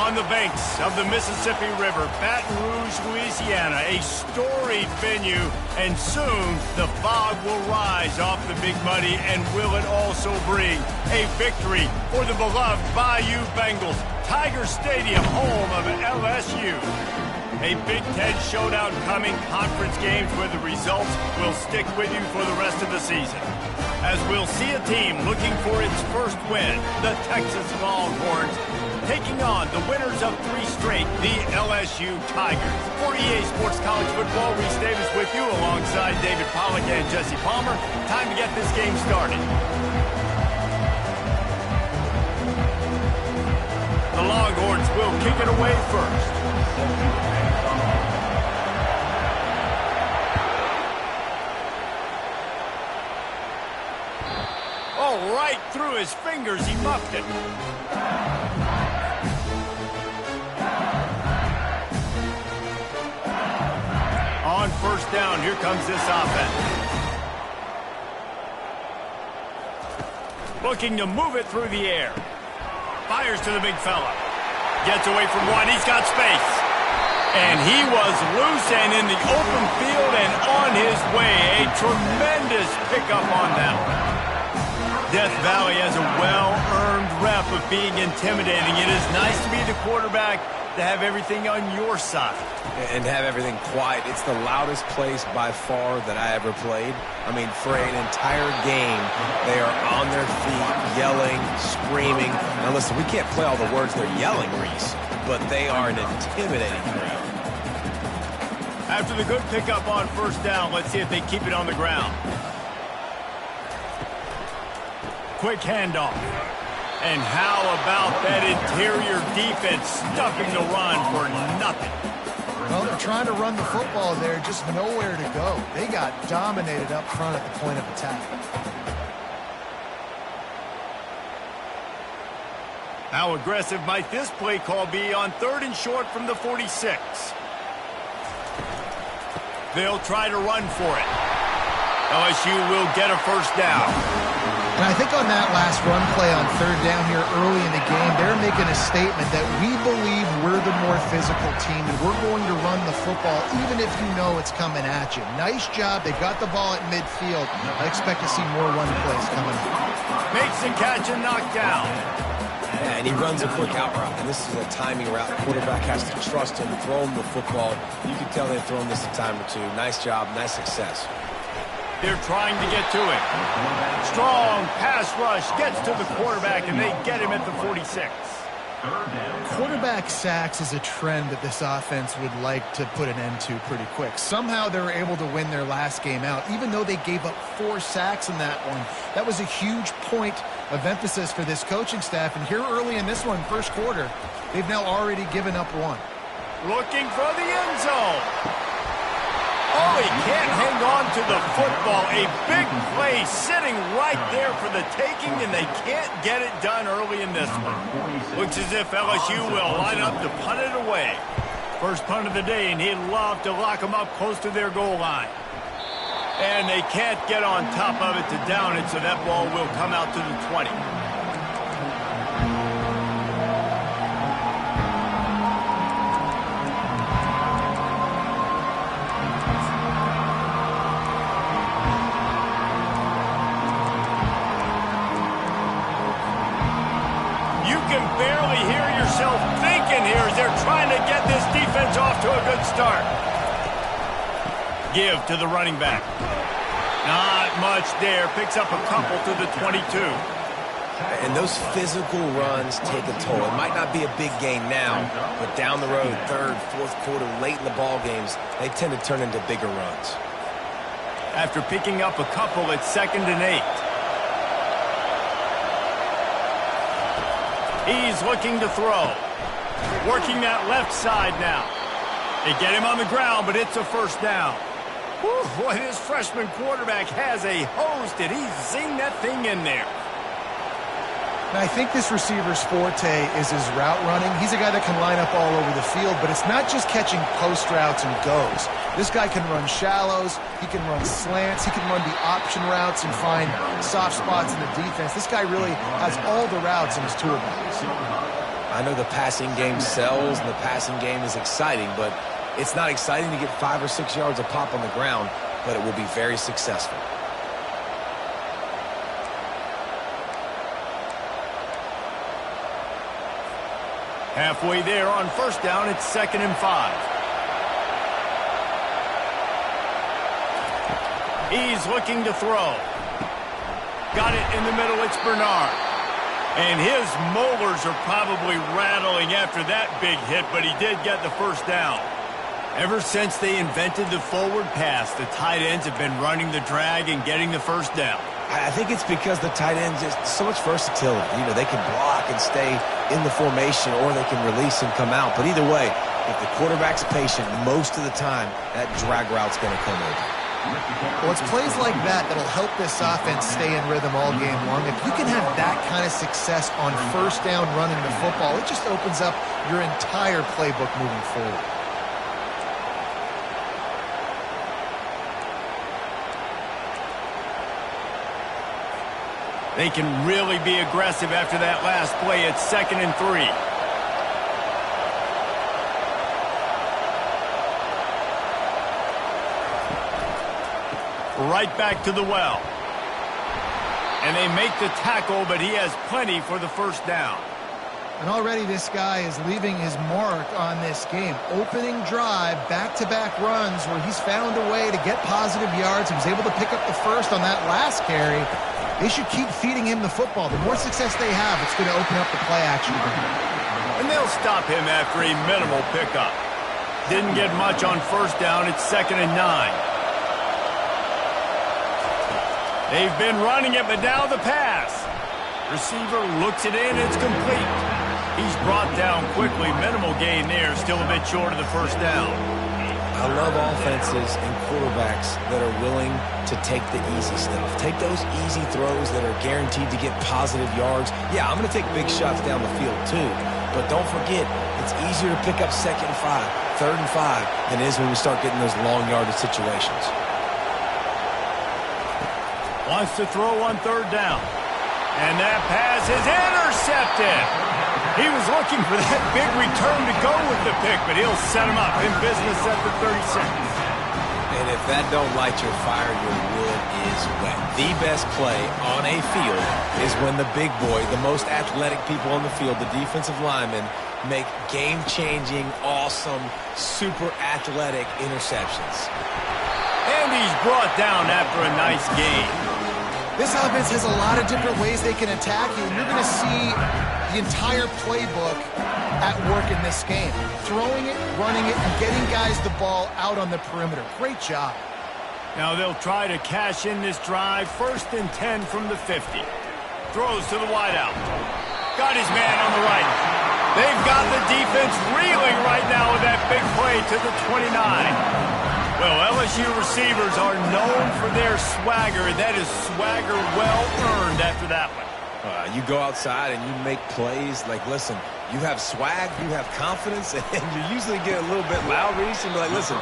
On the banks of the Mississippi River, Baton Rouge, Louisiana, a storied venue, and soon the fog will rise off the Big Muddy, and will it also bring a victory for the beloved Bayou Bengals. Tiger Stadium, home of LSU. A Big Ten showdown coming, conference games where the results will stick with you for the rest of the season. As we'll see a team looking for its first win, the Texas Longhorns, taking on the winners of 3 straight, the LSU Tigers. For EA Sports College Football, Reese Davis with you alongside David Pollack and Jesse Palmer. Time to get this game started. The Longhorns will kick it away first. Oh, right through his fingers, he muffed it. On first down, here comes this offense. Looking to move it through the air. Fires to the big fella. Gets away from one. He's got space. And he was loose and in the open field and on his way. A tremendous pickup on that one. Death Valley has a well-earned rep of being intimidating. It is nice to be the quarterback, to have everything on your side. And have everything quiet. It's the loudest place by far that I ever played. I mean, for an entire game, they are on their feet, yelling, screaming. Now listen, we can't play all the words they're yelling, Reese, but they are an intimidating crowd. After the good pickup on first down, let's see if they keep it on the ground. Quick handoff. And how about that interior defense stuffing the run for nothing? Well, they're trying to run the football there, just nowhere to go. They got dominated up front at the point of attack. How aggressive might this play call be on 3rd and short from the 46? They'll try to run for it. LSU will get a first down. And I think on that last run play on 3rd down here early in the game, they're making a statement that we believe we're the more physical team and we're going to run the football even if you know it's coming at you. Nice job. They got the ball at midfield. I expect to see more run plays coming up. Makes the catch and knocked down. Yeah, and he runs a quick out route. And this is a timing route. The quarterback has to trust him, throw him the football. You can tell they've thrown this a time or two. Nice job, nice success. They're trying to get to it. Strong pass rush gets to the quarterback, and they get him at the 46. Quarterback sacks is a trend that this offense would like to put an end to pretty quick. Somehow they were able to win their last game out, even though they gave up 4 sacks in that one. That was a huge point of emphasis for this coaching staff. And here early in this one, first quarter, they've now already given up 1. Looking for the end zone. Oh, he can't hang on to the football. A big play sitting right there for the taking, and they can't get it done early in this one. Looks as if LSU will line up to punt it away. First punt of the day, and he'd love to lock them up close to their goal line. And they can't get on top of it to down it, so that ball will come out to the 20. Off to a good start. Give to the running back. Not much there. Picks up a couple to the 22. And those physical runs take a toll. It might not be a big gain now, but down the road, 3rd, 4th quarter, late in the ball games, they tend to turn into bigger runs. After picking up a couple, it's 2nd and 8. He's looking to throw. Working that left side now. They get him on the ground, but it's a first down. Whew, boy, this freshman quarterback has a hose. Did he zing that thing in there? And I think this receiver's forte is his route running. He's a guy that can line up all over the field, but it's not just catching post routes and goes. This guy can run shallows, he can run slants, he can run the option routes and find soft spots in the defense. This guy really has all the routes in his toolbox. I know the passing game sells and the passing game is exciting, but it's not exciting to get 5 or 6 yards a pop on the ground, but it will be very successful. Halfway there on first down, it's 2nd and 5. He's looking to throw. Got it in the middle, it's Bernard. And his molars are probably rattling after that big hit, but he did get the first down. Ever since they invented the forward pass, the tight ends have been running the drag and getting the first down. I think it's because the tight ends just so much versatility. You know, they can block and stay in the formation, or they can release and come out. But either way, if the quarterback's patient, most of the time, that drag route's going to come over. Well, it's plays like that that'll help this offense stay in rhythm all game long. If you can have that kind of success on first down running the football, it just opens up your entire playbook moving forward. They can really be aggressive after that last play. It's 2nd and 3. Right back to the well. And they make the tackle, but he has plenty for the first down. And already this guy is leaving his mark on this game. Opening drive, back-to-back runs where he's found a way to get positive yards. He was able to pick up the first on that last carry. They should keep feeding him the football. The more success they have, it's going to open up the play action. And they'll stop him after a minimal pickup. Didn't get much on first down. It's 2nd and 9. They've been running it, but now the pass. Receiver looks it in. It's complete. He's brought down quickly. Minimal gain there. Still a bit short of the first down. I love offenses and quarterbacks that are willing to take the easy stuff. Take those easy throws that are guaranteed to get positive yards. Yeah, I'm going to take big shots down the field too. But don't forget, it's easier to pick up 2nd and 5, 3rd and 5 than it is when we start getting those long yardage situations. Wants to throw on 3rd down. And that pass is intercepted. He was looking for that big return to go with the pick, but he'll set him up in business at the 36. And if that don't light your fire, your wood is wet. The best play on a field is when the big boy, the most athletic people on the field, the defensive linemen, make game-changing, awesome, super athletic interceptions. And he's brought down after a nice gain. This offense has a lot of different ways they can attack you, and you're going to see the entire playbook at work in this game. Throwing it, running it, and getting guys the ball out on the perimeter. Great job. Now they'll try to cash in this drive. 1st and 10 from the 50. Throws to the wideout. Got his man on the right. They've got the defense reeling right now with that big play to the 29. Well, LSU receivers are known for their swagger. That is swagger well earned after that one. You go outside and you make plays. Like, listen, you have swag, you have confidence, and you usually get a little bit loud, Reese, and be like, listen,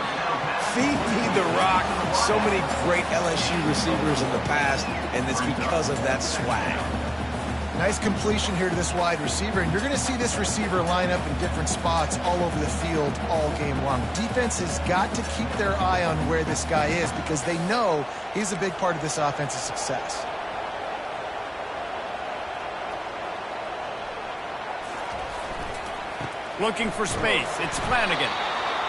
feed me the rock. So many great LSU receivers in the past, and it's because of that swag. Nice completion here to this wide receiver, and you're going to see this receiver line up in different spots all over the field all game long. Defense has got to keep their eye on where this guy is because they know he's a big part of this offense's success. Looking for space. It's Flanagan.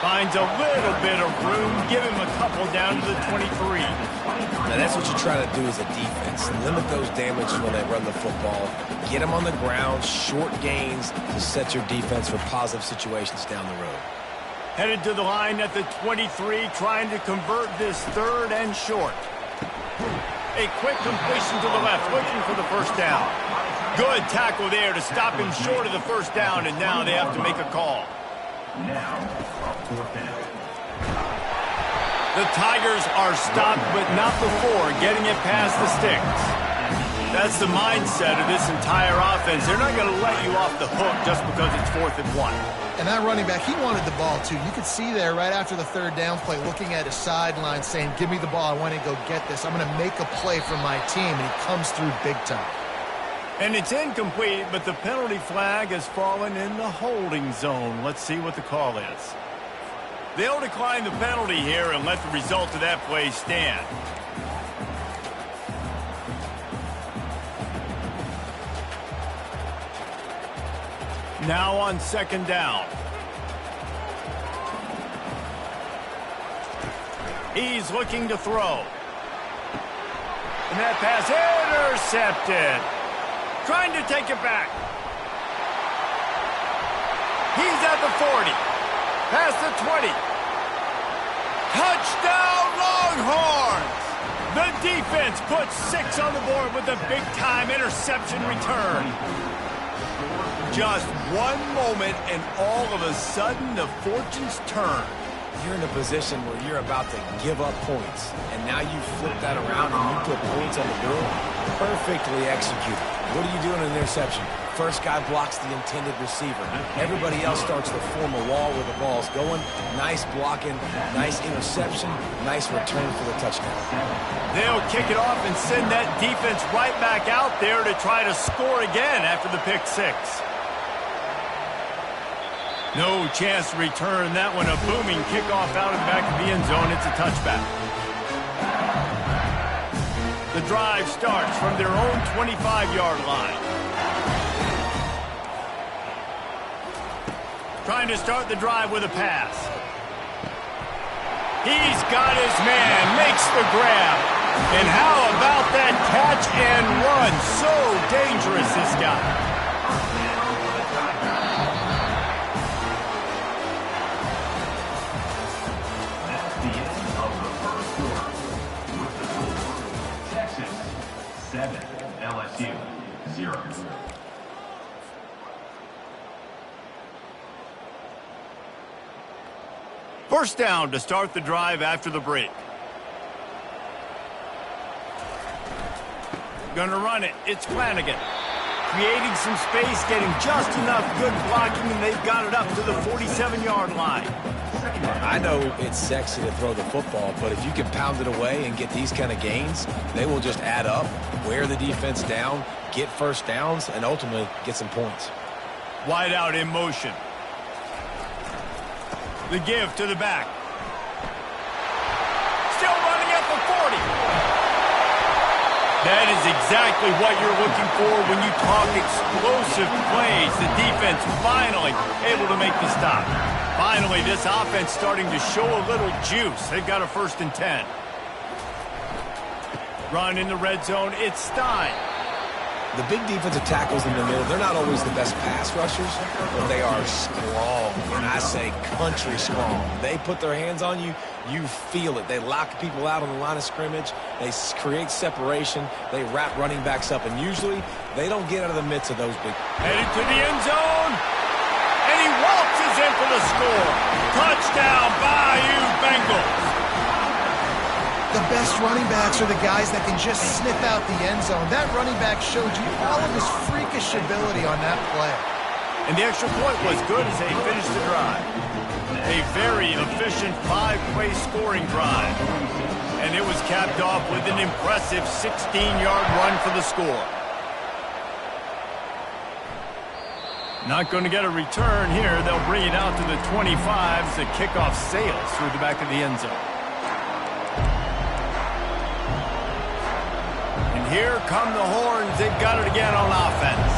Finds a little bit of room. Give him a couple down to the 23. Now, that's what you try to do as a defense. Limit those damages when they run the football. Get them on the ground, short gains to set your defense for positive situations down the road. Headed to the line at the 23, trying to convert this 3rd and short. A quick completion to the left, looking for the first down. Good tackle there to stop him short of the first down, and now they have to make a call. Now, 4th down. The Tigers are stopped, but not before getting it past the sticks. That's the mindset of this entire offense. They're not going to let you off the hook just because it's 4th and 1. And that running back, he wanted the ball too. You could see there right after the 3rd down play, looking at his sideline saying, give me the ball, I want to go get this. I'm going to make a play for my team, and he comes through big time. And it's incomplete, but the penalty flag has fallen in the holding zone. Let's see what the call is. They'll decline the penalty here and let the result of that play stand. Now on second down. He's looking to throw. And that pass intercepted. Trying to take it back. He's at the 40. Past the 20. Touchdown Longhorns! The defense puts 6 on the board with a big-time interception return. Just one moment, and all of a sudden, the fortunes turn. You're in a position where you're about to give up points, and now you flip that around and you put points on the board. Perfectly executed. What do you do in an interception? First guy blocks the intended receiver. Everybody else starts to form a wall where the ball's going. Nice blocking, nice interception, nice return for the touchdown. They'll kick it off and send that defense right back out there to try to score again after the pick 6. No chance to return that one. A booming kickoff out of the back of the end zone. It's a touchback. The drive starts from their own 25-yard line. Trying to start the drive with a pass. He's got his man, makes the grab. And how about that catch and run? So dangerous, this guy. LSU 0. First down to start the drive after the break. Gonna run it. It's Flanagan. Creating some space, getting just enough good blocking, and they've got it up to the 47-yard line. I know it's sexy to throw the football, but if you can pound it away and get these kind of gains, they will just add up, wear the defense down, get first downs, and ultimately get some points. Wide out in motion. The give to the back. Still running at the 40. That is exactly what you're looking for when you talk explosive plays. The defense finally able to make the stop. Finally, this offense starting to show a little juice. They've got a 1st and 10. Run in the red zone. It's Stein. The big defensive tackles in the middle, they're not always the best pass rushers, but they are strong, and I say country strong. They put their hands on you, you feel it. They lock people out on the line of scrimmage. They create separation. They wrap running backs up, and usually they don't get out of the midst of those big. Headed to the end zone, and he waltzes in for the score. Touchdown, Bayou Bengals. The best running backs are the guys that can just sniff out the end zone. That running back showed you all of his freakish ability on that play. And the extra point was good as they finished the drive. A very efficient 5-play scoring drive. And it was capped off with an impressive 16-yard run for the score. Not going to get a return here. They'll bring it out to the 25 as the kickoff sails through the back of the end zone. Here come the Horns. They've got it again on offense.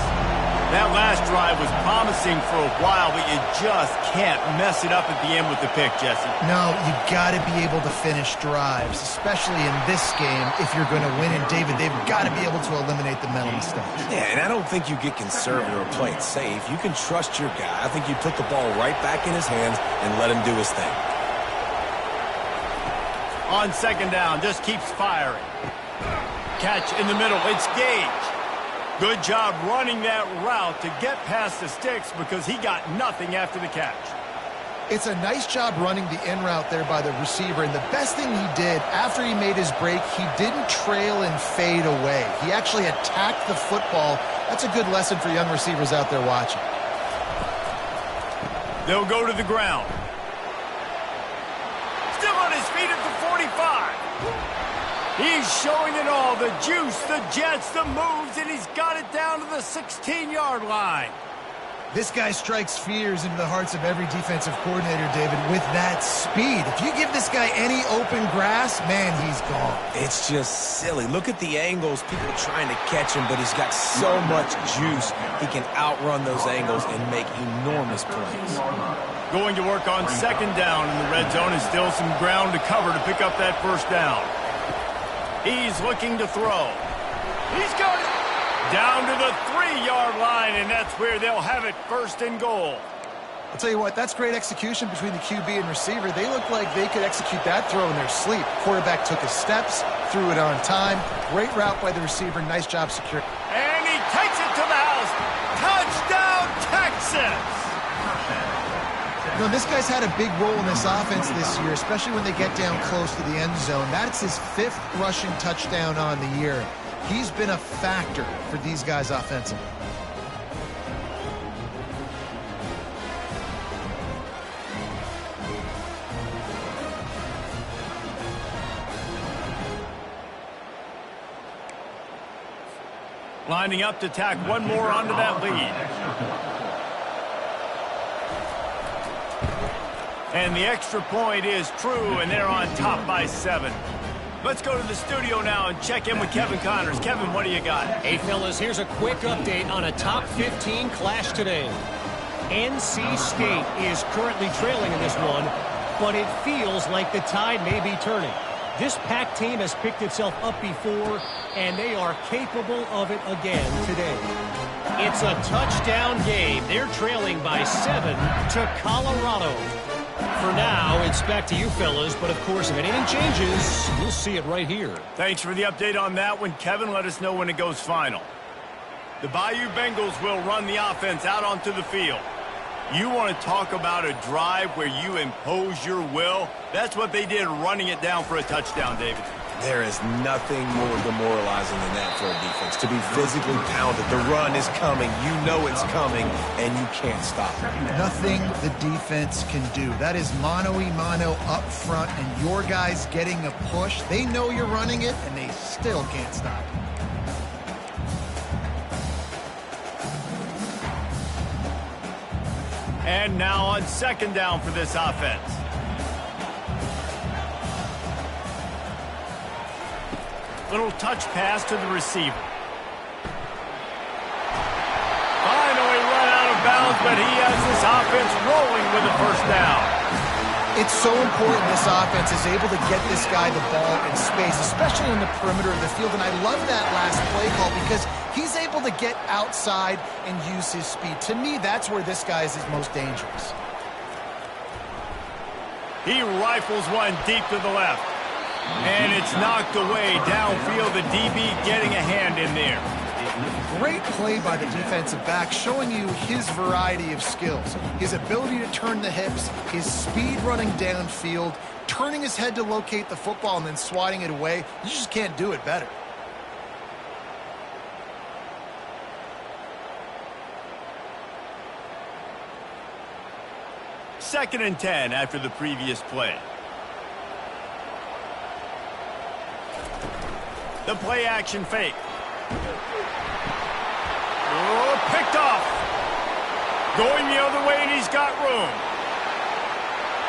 That last drive was promising for a while, but you just can't mess it up at the end with the pick, Jesse. No, you got to be able to finish drives, especially in this game if you're going to win. And, David, they've got to be able to eliminate the mental mistakes. Yeah, and I don't think you get conservative or play it safe. You can trust your guy. I think you put the ball right back in his hands and let him do his thing. On second down, just keeps firing. Catch in the middle. It's Gage. Good job running that route to get past the sticks because he got nothing after the catch. It's a nice job running the in route there by the receiver, and the best thing he did after he made his break, he didn't trail and fade away. He actually attacked the football. That's a good lesson for young receivers out there watching. They'll go to the ground. Still on his feet at the 45. He's showing it all, the juice, the jets, the moves, and he's got it down to the 16-yard line. This guy strikes fears into the hearts of every defensive coordinator, David, with that speed. If you give this guy any open grass, man, he's gone. It's just silly. Look at the angles. People are trying to catch him, but he's got so much juice. He can outrun those angles and make enormous plays. Going to work on second down in the red zone, and still some ground to cover to pick up that first down. He's looking to throw. He's got it. Down to the 3-yard line, and that's where they'll have it, first and goal. I'll tell you what, that's great execution between the QB and receiver. They look like they could execute that throw in their sleep. Quarterback took his steps, threw it on time. Great route by the receiver. Nice job securing. And he takes it to the house. Touchdown, Texas! You know, this guy's had a big role in this offense this year, especially when they get down close to the end zone. That's his 5th rushing touchdown on the year. He's been a factor for these guys offensively. Lining up to tack one more onto that lead. And the extra point is true, and they're on top by 7. Let's go to the studio now and check in with Kevin Connors. Kevin, what do you got? Hey, fellas, here's a quick update on a top 15 clash today. NC State is currently trailing in this one, but it feels like the tide may be turning. This Pac team has picked itself up before, and they are capable of it again today. It's a touchdown game. They're trailing by 7 to Colorado. For now, it's back to you fellas, but of course, if anything changes, you'll see it right here. Thanks for the update on that one, Kevin. Let us know when it goes final. The Bayou Bengals will run the offense out onto the field. You want to talk about a drive where you impose your will? That's what they did, running it down for a touchdown, David. There is nothing more demoralizing than that for a defense. To be physically pounded. The run is coming. You know it's coming, and you can't stop it. Nothing the defense can do. That is mano-a-mano up front, and your guys getting a push. They know you're running it, and they still can't stop it. And now on second down for this offense. Little touch pass to the receiver. Finally run out of bounds, but he has this offense rolling with the first down. It's so important this offense is able to get this guy the ball in space, especially in the perimeter of the field. And I love that last play call because he's able to get outside and use his speed. To me, that's where this guy is his most dangerous. He rifles one deep to the left. And it's knocked away downfield. The DB getting a hand in there. Great play by the defensive back, showing you his variety of skills. His ability to turn the hips, his speed running downfield, turning his head to locate the football and then swatting it away. You just can't do it better. Second and 10 after the previous play. The play action fake. Oh, picked off. Going the other way, and he's got room.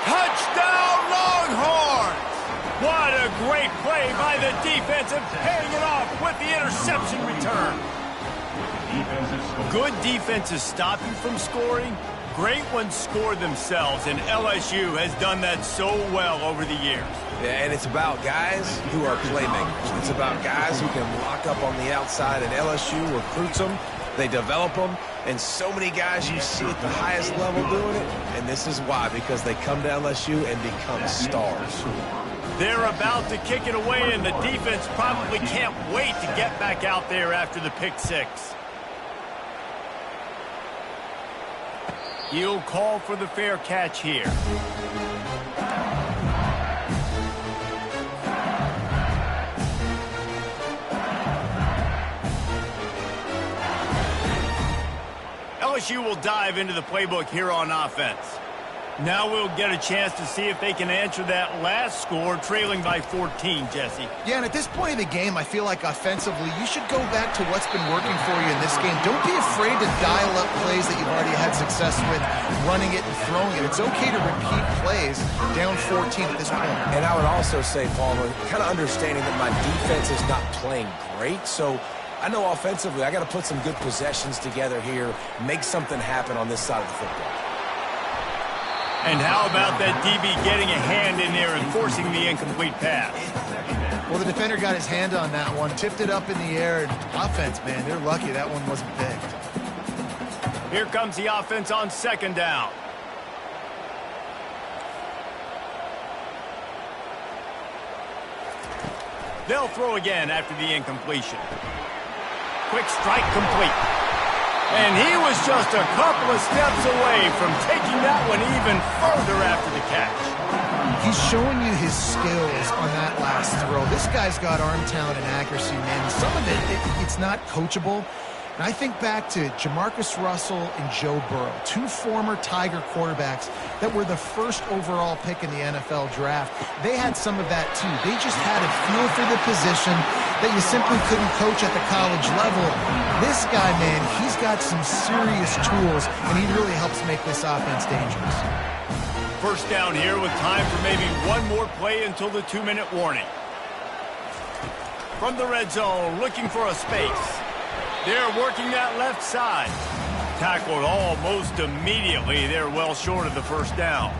Touchdown, Longhorns! What a great play by the defense and paying it off with the interception return. Good defenses stop you from scoring. Great ones score themselves, and LSU has done that so well over the years. Yeah, and it's about guys who are playmakers. It's about guys who can lock up on the outside, and LSU recruits them, they develop them, and so many guys you see at the highest level doing it, and this is why, because they come to LSU and become stars. They're about to kick it away, and the defense probably can't wait to get back out there after the pick six. He'll call for the fair catch here. LSU will dive into the playbook here on offense. Now we'll get a chance to see if they can answer that last score, trailing by 14, Jesse. Yeah, and at this point of the game, I feel like offensively, you should go back to what's been working for you in this game. Don't be afraid to dial up plays that you've already had success with, running it and throwing it. It's okay to repeat plays down 14 at this point. And I would also say, Palmer, kind of understanding that my defense is not playing great, so I know offensively I got to put some good possessions together here, make something happen on this side of the football. And how about that DB getting a hand in there and forcing the incomplete pass? Well, the defender got his hand on that one, tipped it up in the air, and offense, man, they're lucky that one wasn't picked. Here comes the offense on second down. They'll throw again after the incompletion. Quick strike complete. And he was just a couple of steps away from taking that one even further after the catch. He's showing you his skills on that last throw. This guy's got arm talent and accuracy, man. Some of it's not coachable. And I think back to Jamarcus Russell and Joe Burrow, two former Tiger quarterbacks that were the first overall pick in the NFL draft. They had some of that too. They just had a feel for the position that you simply couldn't coach at the college level. This guy, man, he's got some serious tools, and he really helps make this offense dangerous. First down here with time for maybe one more play until the 2-minute warning. From the red zone, looking for a space. They're working that left side. Tackled almost immediately. They're well short of the first down.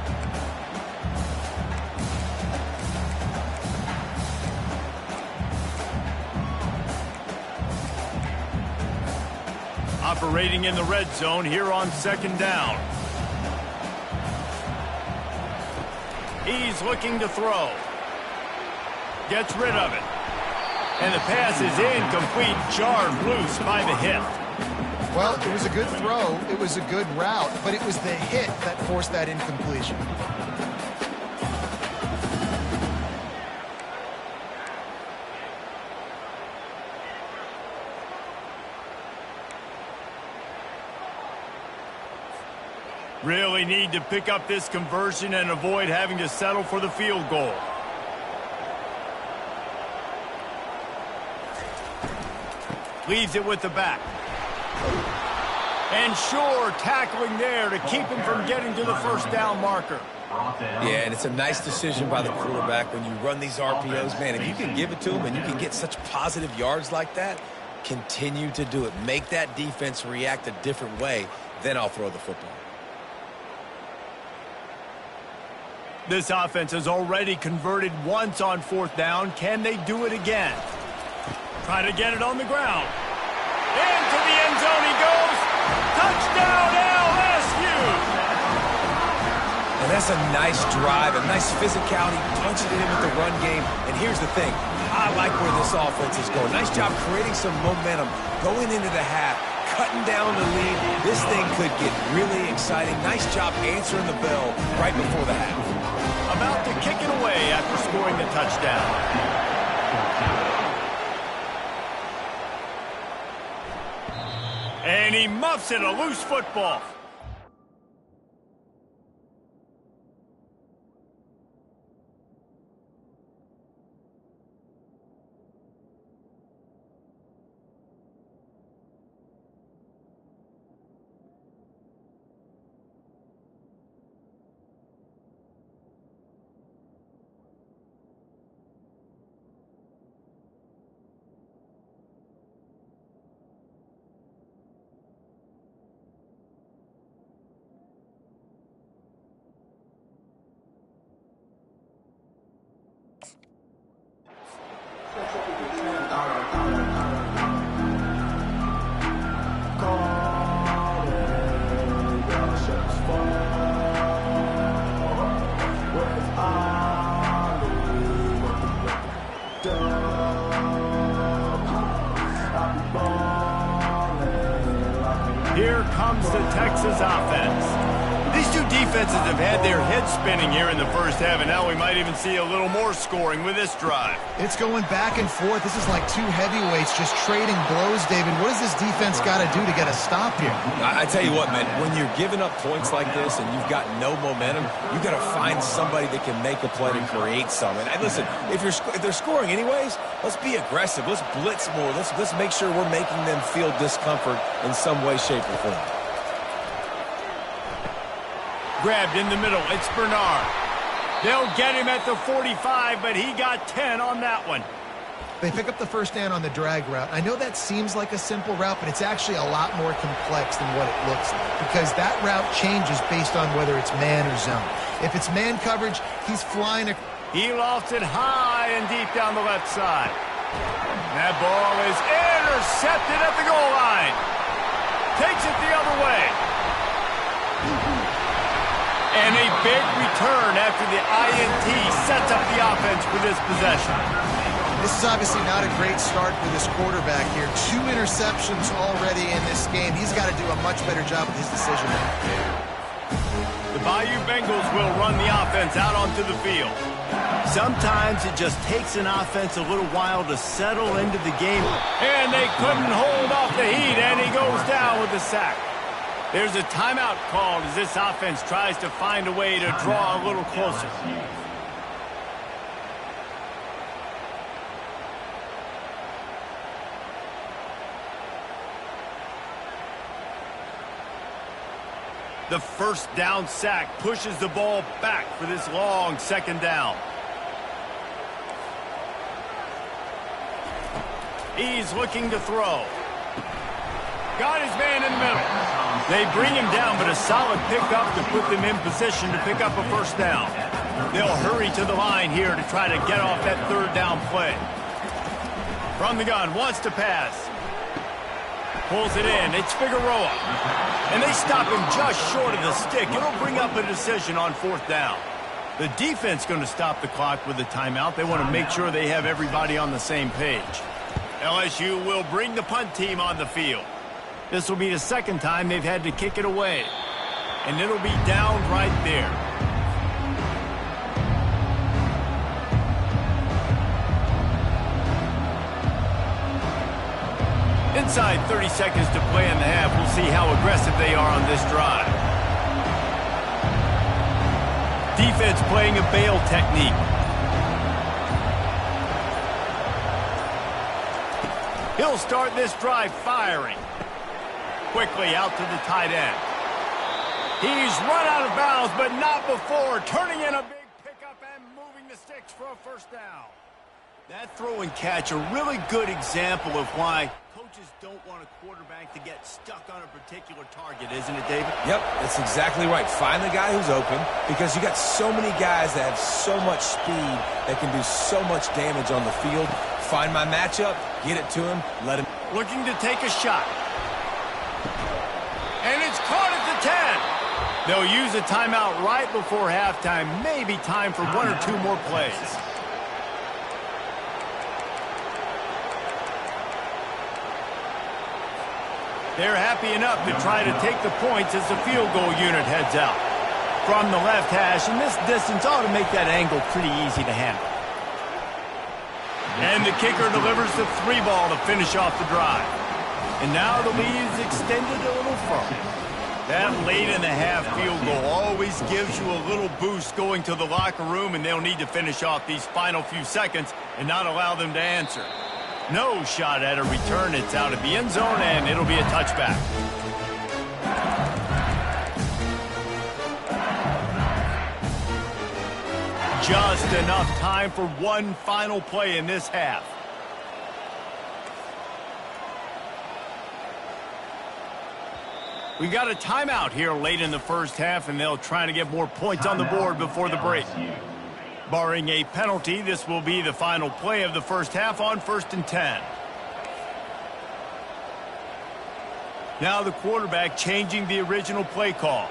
Operating in the red zone here on second down. He's looking to throw. Gets rid of it. And the pass is incomplete, jarred loose by the hit. Well, it was a good throw, it was a good route, but it was the hit that forced that incompletion. Really need to pick up this conversion and avoid having to settle for the field goal. Leaves it with the back. And sure, tackling there to keep him from getting to the first down marker. Yeah, and it's a nice decision by the quarterback when you run these RPOs. Man, if you can give it to him and you can get such positive yards like that, continue to do it. Make that defense react a different way, then I'll throw the football. This offense has already converted once on fourth down. Can they do it again? Try to get it on the ground. Into the end zone he goes. Touchdown, LSU! And that's a nice drive, a nice physicality, punching it in with the run game. And here's the thing. I like where this offense is going. Nice job creating some momentum, going into the half, cutting down the lead. This thing could get really exciting. Nice job answering the bell right before the half. About to kick it away after scoring the touchdown. And he muffs it, a loose football. Here comes the Texas offense. These two defenses have had their heads spinning here in the first half, and now we might even see a little more scoring with this drive. It's going back and forth. This is like two heavyweights just trading blows, David. What does this defense got to do to get a stop here? I tell you what, man, when you're giving up points like this and you've got no momentum, you've got to find somebody that can make a play to create something. And listen, if they're scoring anyways, let's be aggressive. Let's blitz more. Let's make sure we're making them feel discomfort in some way, shape, or form. Grabbed in the middle. It's Bernard. They'll get him at the 45, but he got 10 on that one. They pick up the first down on the drag route. I know that seems like a simple route, but it's actually a lot more complex than what it looks like because that route changes based on whether it's man or zone. If it's man coverage, he's flying. He lofts it high and deep down the left side. That ball is intercepted at the goal line. Takes it the other way. And a big return after the INT sets up the offense for this possession. This is obviously not a great start for this quarterback here. 2 interceptions already in this game. He's got to do a much better job with his decision making. The Bayou Bengals will run the offense out onto the field. Sometimes it just takes an offense a little while to settle into the game. And they couldn't hold off the heat, and he goes down with the sack. There's a timeout called as this offense tries to find a way to draw a little closer. The first down sack pushes the ball back for this long second down. He's looking to throw. Got his man in the middle. They bring him down, but a solid pickup to put them in position to pick up a first down. They'll hurry to the line here to try to get off that third down play. From the gun, wants to pass. Pulls it in. It's Figueroa. And they stop him just short of the stick. It'll bring up a decision on fourth down. The defense going to stop the clock with a timeout. They want to make sure they have everybody on the same page. LSU will bring the punt team on the field. This will be the second time they've had to kick it away. And it'll be down right there. Inside 30 seconds to play in the half. We'll see how aggressive they are on this drive. Defense playing a bail technique. He'll start this drive firing. Quickly out to the tight end. He's run out of bounds, but not before turning in a big pickup and moving the sticks for a first down. That throw and catch, a really good example of why coaches don't want a quarterback to get stuck on a particular target, isn't it, David? Yep, that's exactly right. Find the guy who's open because you got so many guys that have so much speed that can do so much damage on the field. Find my matchup, get it to him, let him. Looking to take a shot. And it's caught at the 10. They'll use a timeout right before halftime. Maybe time for one or two more plays. They're happy enough to try to take the points as the field goal unit heads out. From the left hash, and this distance ought to make that angle pretty easy to handle. And the kicker delivers the 3 ball to finish off the drive. And now the lead is extended a little further. That late in the half field goal always gives you a little boost going to the locker room, and they'll need to finish off these final few seconds and not allow them to answer. No shot at a return. It's out of the end zone, and it'll be a touchback. Just enough time for one final play in this half. We got a timeout here late in the first half, and they'll try to get more points on the board before the break. Barring a penalty, this will be the final play of the first half on 1st and 10. Now the quarterback changing the original play call.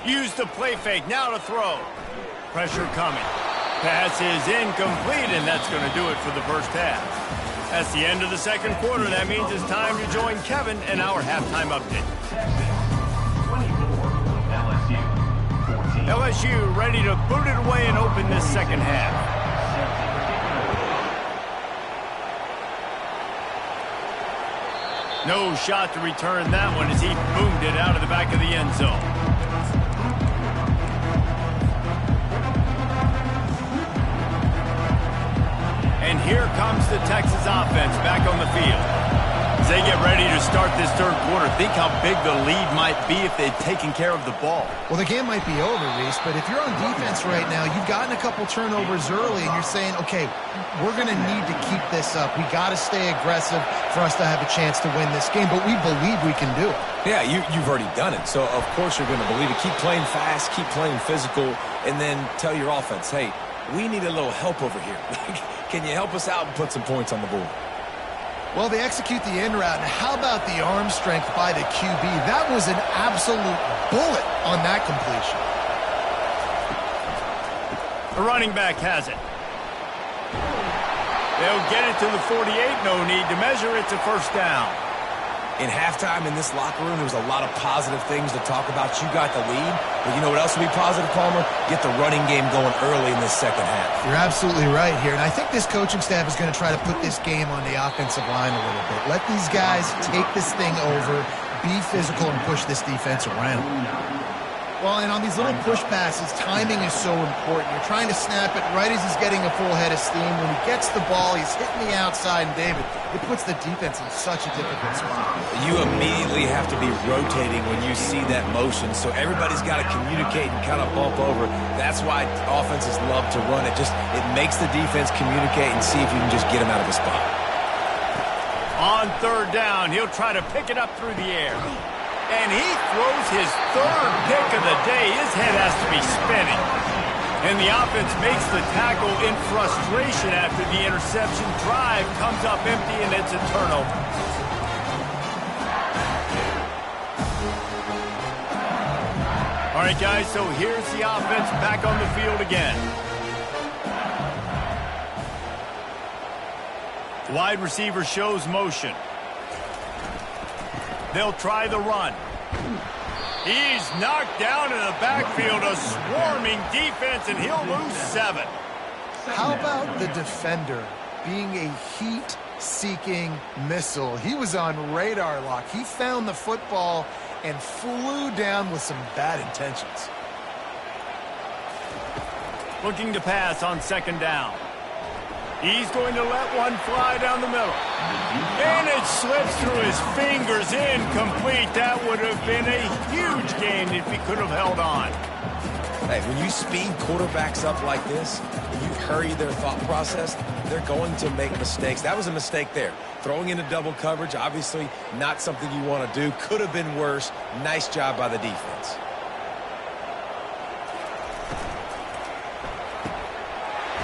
Use the play fake, now to throw. Pressure coming. pass is incomplete, and that's going to do it for the first half. That's the end of the second quarter. That means it's time to join Kevin and our halftime update. 24, LSU, 14. LSU ready to boot it away and open this second half. No shot to return that one as he boomed it out of the back of the end zone. And here comes the Texas offense back on the field. As they get ready to start this third quarter, think how big the lead might be if they'd taken care of the ball. Well, the game might be over, Reese, but if you're on defense right now, you've gotten a couple turnovers early, and you're saying, okay, we're going to need to keep this up. We got to stay aggressive for us to have a chance to win this game, but we believe we can do it. Yeah, you've already done it, so of course you're going to believe it. Keep playing fast, keep playing physical, and then tell your offense, hey, we need a little help over here. Can you help us out and put some points on the board? Well, they execute the in route, and how about the arm strength by the QB? That was an absolute bullet on that completion. The running back has it. They'll get it to the 48. No need to measure. It's a first down. In halftime in this locker room, there was a lot of positive things to talk about. You got the lead, but you know what else will be positive, Palmer? Get the running game going early in this second half. You're absolutely right here, and I think this coaching staff is going to try to put this game on the offensive line a little bit. Let these guys take this thing over, be physical, and push this defense around. Well, and on these little push passes, timing is so important. You're trying to snap it right as he's getting a full head of steam. When he gets the ball, he's hitting the outside, and David, it puts the defense in such a difficult spot. You immediately have to be rotating when you see that motion, so everybody's got to communicate and kind of bump over. That's why offenses love to run it. It makes the defense communicate and see if you can just get them out of a spot. On third down, he'll try to pick it up through the air. And he throws his third pick of the day. His head has to be spinning. And the offense makes the tackle in frustration after the interception. Drive comes up empty, and it's a turnover. All right, guys, so here's the offense back on the field again. Wide receiver shows motion. They'll try the run. He's knocked down in the backfield, a swarming defense, and he'll lose 7. How about the defender being a heat-seeking missile? He was on radar lock. He found the football and flew down with some bad intentions. Looking to pass on second down. He's going to let one fly down the middle. And it slips through his fingers, incomplete. That would have been a huge gain if he could have held on. Hey, when you speed quarterbacks up like this, when you hurry their thought process, they're going to make mistakes. That was a mistake there. Throwing into double coverage, obviously not something you want to do. Could have been worse. Nice job by the defense.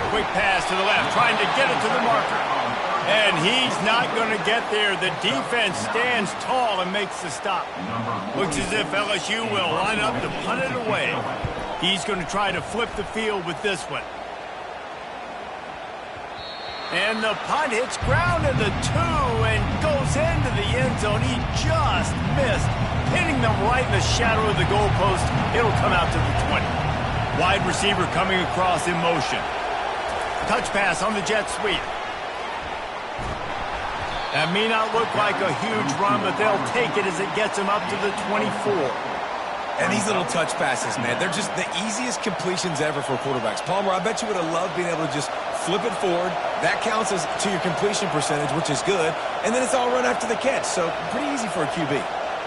Quick pass to the left, trying to get it to the marker. And he's not going to get there. The defense stands tall and makes the stop. Looks as if LSU will line up to punt it away. He's going to try to flip the field with this one. And the punt hits ground in the 2 and goes into the end zone. He just missed, hitting them right in the shadow of the goalpost. It'll come out to the 20. Wide receiver coming across in motion. Touch pass on the jet sweep. That may not look like a huge run, but they'll take it as it gets them up to the 24. And these little touch passes, man, they're just the easiest completions ever for quarterbacks. Palmer, I bet you would have loved being able to just flip it forward. That counts as to your completion percentage, which is good. And then it's all run after the catch, so pretty easy for a QB.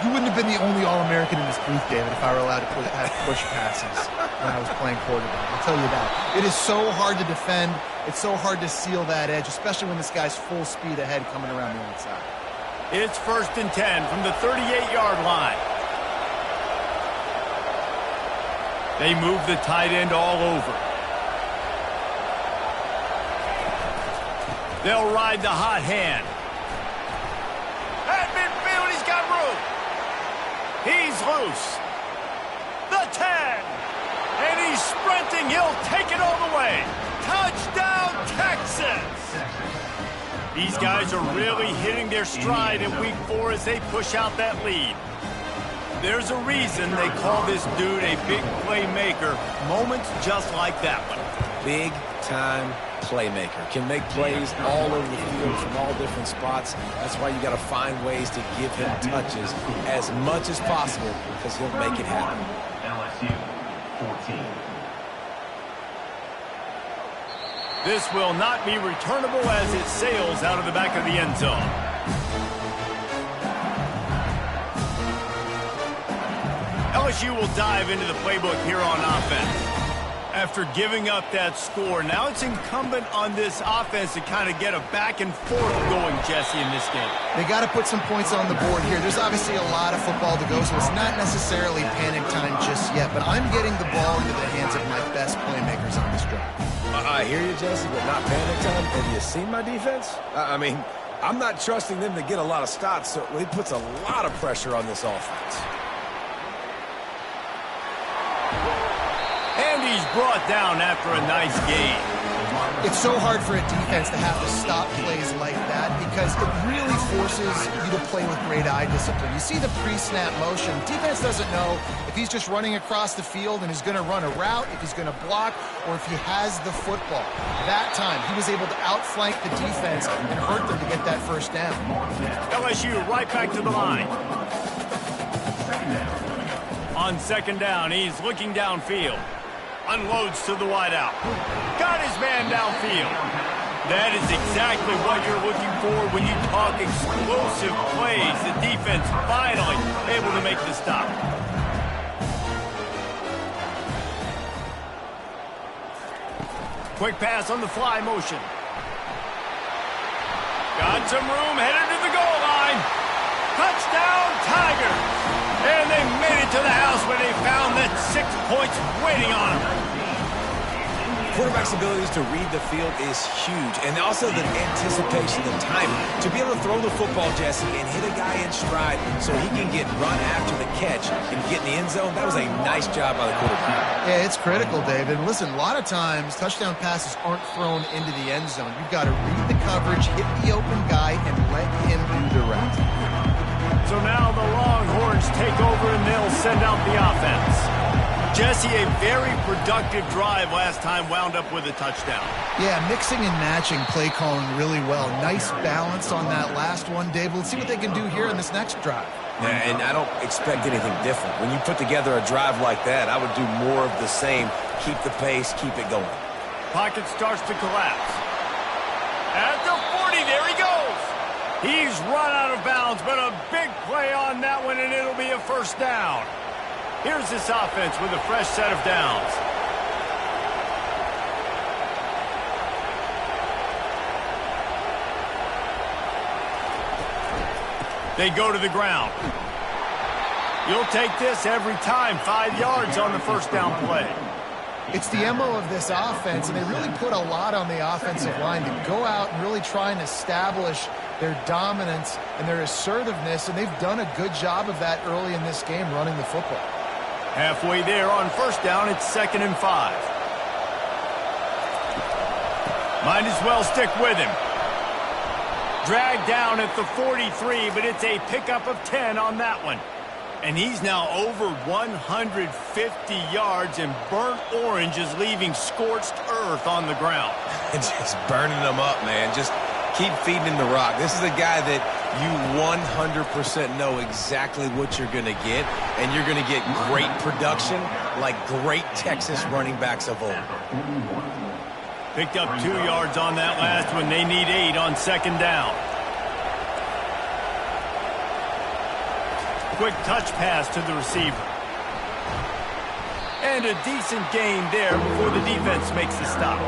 You wouldn't have been the only All-American in this booth, David, if I were allowed to have push passes when I was playing quarterback. I'll tell you that. It is so hard to defend. It's so hard to seal that edge, especially when this guy's full speed ahead coming around the outside. It's 1st and 10 from the 38-yard line. They move the tight end all over. They'll ride the hot hand. At midfield, he's got room. He's loose. The 10. And he's sprinting. He'll take it all the way. Touchdown, Texas! These guys are really hitting their stride in week 4 as they push out that lead. There's a reason they call this dude a big playmaker. Moments just like that one. Big-time playmaker. Can make plays all over the field from all different spots. That's why you got to find ways to give him touches as much as possible because he'll make it happen. LSU 14. This will not be returnable as it sails out of the back of the end zone. LSU will dive into the playbook here on offense. After giving up that score, now it's incumbent on this offense to kind of get a back and forth going, Jesse, in this game. They got to put some points on the board here. There's obviously a lot of football to go, so it's not necessarily panic time just yet, but I'm getting the ball into the hands of my best playmakers on this drive. I hear you, Jesse, but not panic time. Have you seen my defense? I mean, I'm not trusting them to get a lot of stops, so it puts a lot of pressure on this offense. And he's brought down after a nice gain. It's so hard for a defense to have to stop plays like that because it really forces you to play with great eye discipline. You see the pre-snap motion. Defense doesn't know if he's just running across the field and is going to run a route, if he's going to block, or if he has the football. That time, he was able to outflank the defense and hurt them to get that first down. LSU right back to the line. On second down, he's looking downfield. Unloads to the wideout. Got his man downfield. That is exactly what you're looking for when you talk explosive plays. The defense finally able to make the stop. Quick pass on the fly motion. Got some room, headed to the goal line. Touchdown, Tigers! And they made it to the house when they found that 6 points waiting on them. Quarterback's abilities to read the field is huge, and also the anticipation, the timing. To be able to throw the football, Jesse, and hit a guy in stride so he can get run after the catch and get in the end zone, that was a nice job by the quarterback. Yeah, it's critical, David. Listen, a lot of times, touchdown passes aren't thrown into the end zone. You've got to read the coverage, hit the open guy, and let him do the rest. So now the Longhorns take over and they'll send out the offense. Jesse, a very productive drive last time wound up with a touchdown. Yeah, mixing and matching play calling really well. Nice balance on that last one, Dave. Let's see what they can do here in this next drive. Yeah, and I don't expect anything different. When you put together a drive like that, I would do more of the same. Keep the pace, keep it going. Pocket starts to collapse. At the 40, there he goes. He's run out of bounds, but a big play on that one, and it'll be a first down. Here's this offense with a fresh set of downs. They go to the ground. You'll take this every time. 5 yards on the first down play. It's the MO of this offense, and they really put a lot on the offensive line to go out and really try and establish their dominance and their assertiveness, and they've done a good job of that early in this game running the football. Halfway there on first down, it's 2nd and 5. Might as well stick with him. Dragged down at the 43, but it's a pickup of 10 on that one. And he's now over 150 yards, and burnt orange is leaving scorched earth on the ground. Just burning them up, man. Just keep feeding him the rock. This is a guy that you 100% know exactly what you're going to get, and you're going to get great production like great Texas running backs of old. Picked up 2 yards on that last one. They need 8 on second down. Quick touch pass to the receiver. And a decent gain there before the defense makes the stop.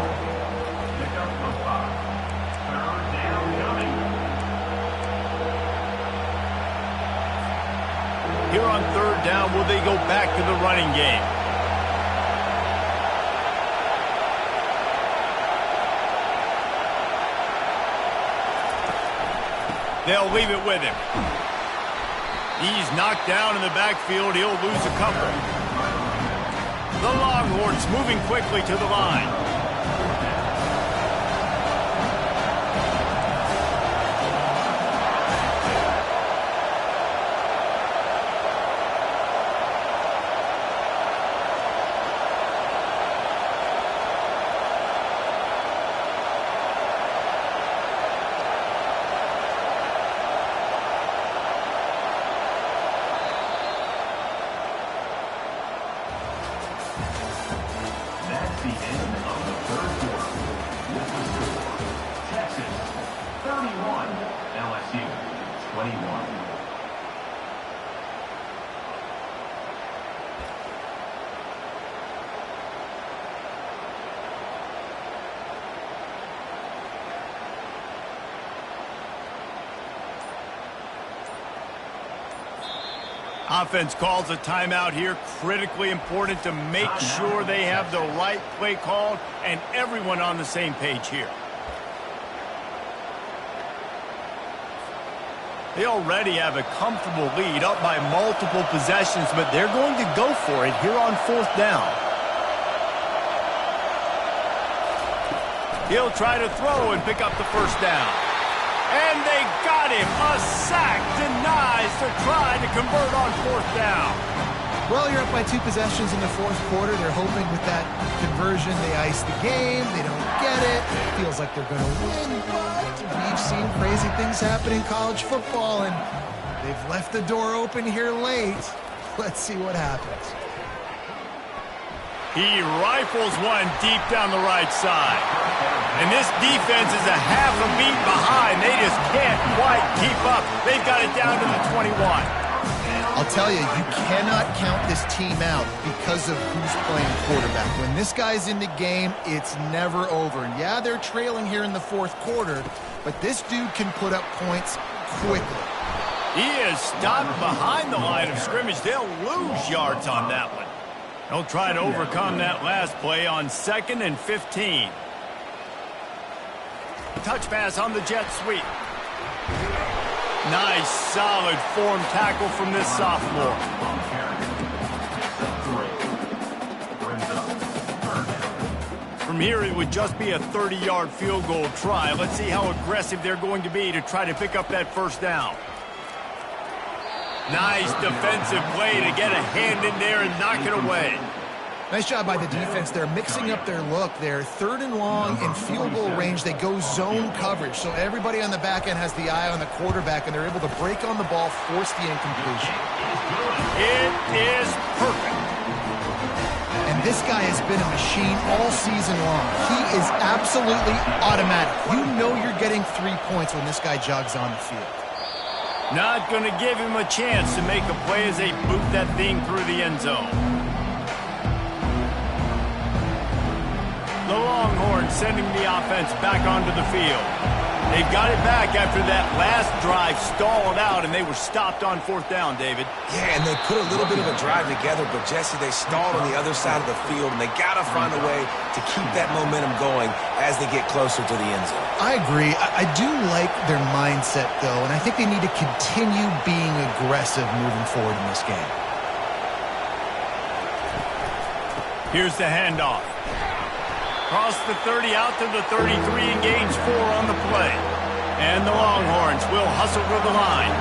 Here on third down, will they go back to the running game? They'll leave it with him. He's knocked down in the backfield. He'll lose a couple. The Longhorns moving quickly to the line. That's the end of the third quarter. With the score, Texas 31, LSU 21. Offense calls a timeout here. Critically important to make sure they have the right play called and everyone on the same page here. They already have a comfortable lead, up by multiple possessions, but they're going to go for it here on 4th down. He'll try to throw and pick up the first down. And they got him. A sack denies to try to convert on 4th down. Well, you're up by 2 possessions in the 4th quarter. They're hoping with that conversion they ice the game. They don't get it. It feels like they're going to win, but we've seen crazy things happen in college football, and they've left the door open here late. Let's see what happens. He rifles one deep down the right side. And this defense is a half a beat behind. They just can't quite keep up. They've got it down to the 21. I'll tell you, you cannot count this team out because of who's playing quarterback. When this guy's in the game, it's never over. And yeah, they're trailing here in the 4th quarter, but this dude can put up points quickly. He is stopped behind the line of scrimmage. They'll lose yards on that one. They'll try to overcome that last play on 2nd and 15. Touch pass on the jet sweep. Nice, solid form tackle from this sophomore. From here, it would just be a 30-yard field goal try. Let's see how aggressive they're going to be to try to pick up that first down. Nice defensive play to get a hand in there and knock it away. Nice job by the defense. They're mixing up their look. They're 3rd and long in field goal range. They go zone coverage. So everybody on the back end has the eye on the quarterback, and they're able to break on the ball, force the incompletion. It is perfect. And this guy has been a machine all season long. He is absolutely automatic. You know you're getting 3 points when this guy jogs on the field. Not going to give him a chance to make a play as they boot that thing through the end zone. The Longhorns sending the offense back onto the field. They've got it back after that last drive stalled out, and they were stopped on 4th down, David. Yeah, and they put a little bit of a drive together, but, Jesse, they stalled on the other side of the field, and they got to find a way to keep that momentum going as they get closer to the end zone. I agree. I do like their mindset, though, and I think they need to continue being aggressive moving forward in this game. Here's the handoff. Across the 30 out to the 33 and gains 4 on the play. And the Longhorns will hustle to the line.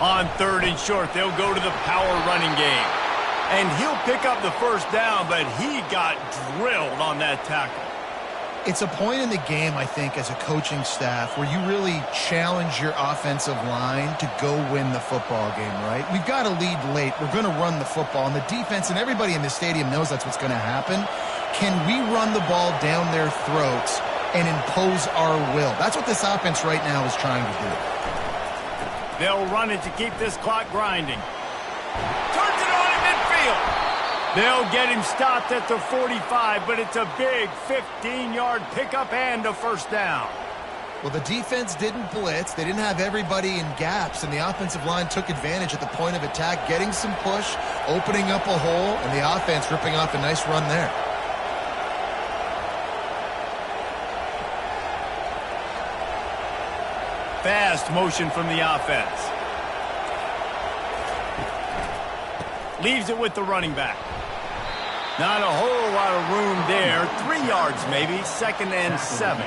On 3rd and short, they'll go to the power running game. And he'll pick up the first down, but he got drilled on that tackle. It's a point in the game, I think, as a coaching staff where you really challenge your offensive line to go win the football game, right? We've got to lead late. We're going to run the football. And the defense and everybody in the stadium knows that's what's going to happen. Can we run the ball down their throats and impose our will? That's what this offense right now is trying to do. They'll run it to keep this clock grinding. Turns it on in midfield. They'll get him stopped at the 45, but it's a big 15-yard pickup and a first down. Well, the defense didn't blitz. They didn't have everybody in gaps, and the offensive line took advantage at the point of attack, getting some push, opening up a hole, and the offense ripping off a nice run there. Fast motion from the offense. Leaves it with the running back. Not a whole lot of room there. 3 yards maybe. 2nd and 7.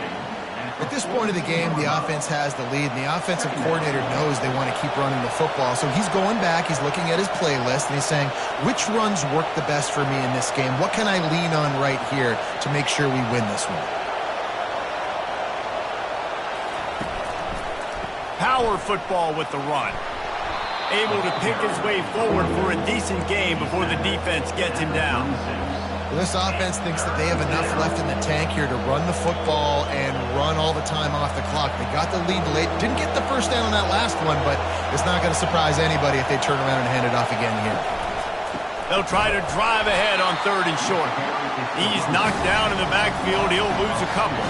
At this point of the game, the offense has the lead, and the offensive coordinator knows they want to keep running the football. So he's going back, he's looking at his playlist, and he's saying, which runs work the best for me in this game? What can I lean on right here to make sure we win this one? Power football with the run. Able to pick his way forward for a decent game before the defense gets him down. Well, this offense thinks that they have enough left in the tank here to run the football and run all the time off the clock. They got the lead late. Didn't get the first down on that last one, but it's not going to surprise anybody if they turn around and hand it off again here. They'll try to drive ahead on 3rd and short. He's knocked down in the backfield. He'll lose a couple.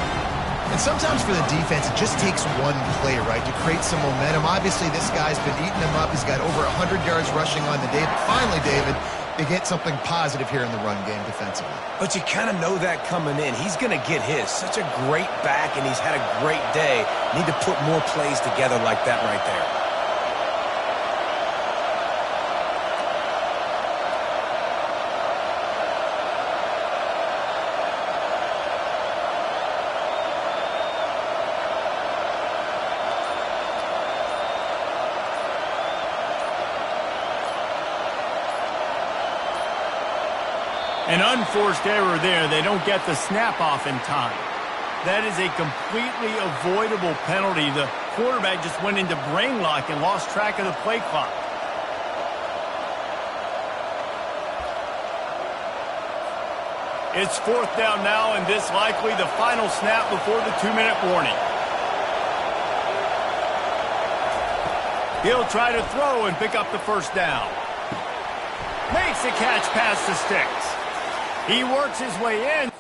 And sometimes for the defense, it just takes one play, right, to create some momentum. Obviously, this guy's been eating them up. He's got over 100 yards rushing on the day. But finally, David, they get something positive here in the run game defensively. But you kind of know that coming in. He's going to get his. Such a great back, and he's had a great day. Need to put more plays together like that right there. An unforced error there. They don't get the snap off in time. That is a completely avoidable penalty. The quarterback just went into brain lock and lost track of the play clock. It's 4th down now, and this likely the final snap before the 2-minute warning. He'll try to throw and pick up the first down. Makes the catch past the sticks. He works his way in.